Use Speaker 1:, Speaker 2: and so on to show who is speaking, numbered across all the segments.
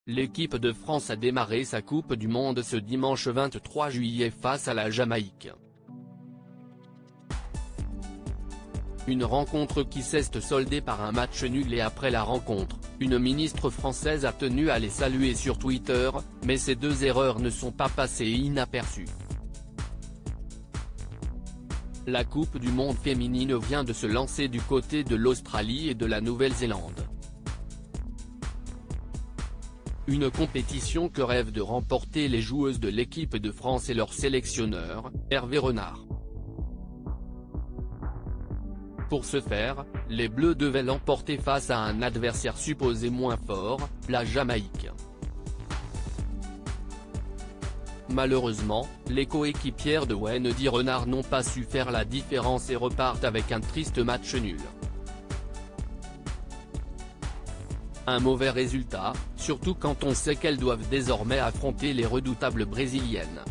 Speaker 1: L'équipe de France a démarré sa Coupe du Monde ce dimanche 23 juillet face à la Jamaïque. Une rencontre qui s'est soldée par un match nul et après la rencontre, une ministre française a tenu à les saluer sur Twitter, mais ces deux erreurs ne sont pas passées inaperçues. La Coupe du Monde féminine vient de se lancer du côté de l'Australie et de la Nouvelle-Zélande. Une compétition que rêvent de remporter les joueuses de l'équipe de France et leur sélectionneur, Hervé Renard. Pour ce faire, les Bleus devaient l'emporter face à un adversaire supposé moins fort, la Jamaïque. Malheureusement, les coéquipières de Wendy Renard n'ont pas su faire la différence et repartent avec un triste match nul. Un mauvais résultat, surtout quand on sait qu'elles doivent désormais affronter les redoutables brésiliennes.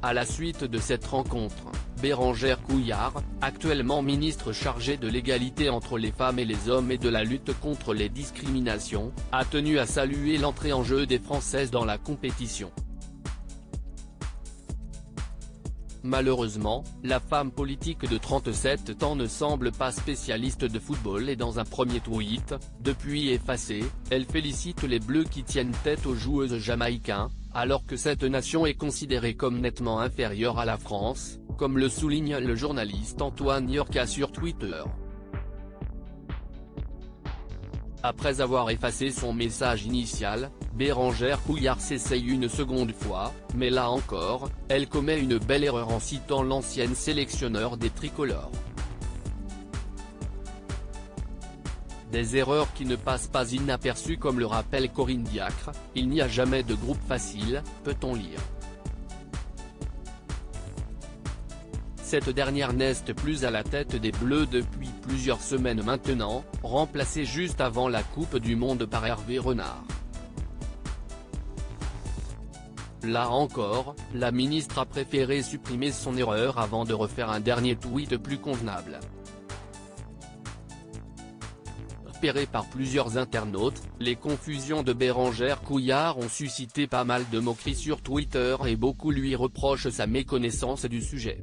Speaker 1: À la suite de cette rencontre, Bérengère Couillard, actuellement ministre chargée de l'égalité entre les femmes et les hommes et de la lutte contre les discriminations, a tenu à saluer l'entrée en jeu des Françaises dans la compétition. Malheureusement, la femme politique de 37 ans ne semble pas spécialiste de football et dans un premier tweet, depuis effacé, elle félicite les Bleus qui tiennent tête aux joueuses jamaïcains, alors que cette nation est considérée comme nettement inférieure à la France, comme le souligne le journaliste Antoine Yorka sur Twitter. Après avoir effacé son message initial, Bérengère Couillard s'essaye une seconde fois, mais là encore, elle commet une belle erreur en citant l'ancienne sélectionneur des tricolores. Des erreurs qui ne passent pas inaperçues comme le rappelle Corinne Diacre, il n'y a jamais de groupe facile, peut-on lire. Cette dernière n'est plus à la tête des Bleus depuis plusieurs semaines maintenant, remplacée juste avant la Coupe du Monde par Hervé Renard. Là encore, la ministre a préféré supprimer son erreur avant de refaire un dernier tweet plus convenable. Repérées par plusieurs internautes, les confusions de Bérengère Couillard ont suscité pas mal de moqueries sur Twitter et beaucoup lui reprochent sa méconnaissance du sujet.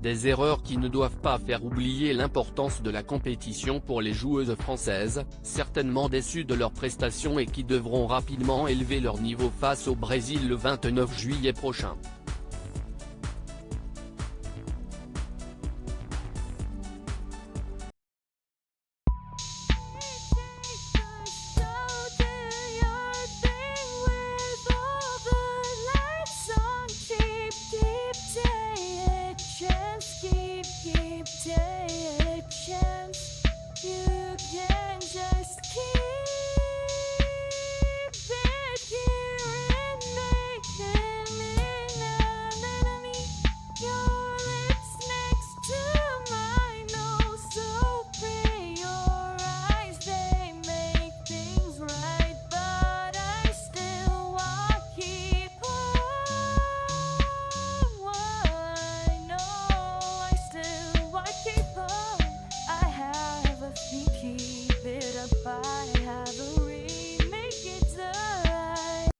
Speaker 1: Des erreurs qui ne doivent pas faire oublier l'importance de la compétition pour les joueuses françaises, certainement déçues de leurs prestations et qui devront rapidement élever leur niveau face au Brésil le 29 juillet prochain.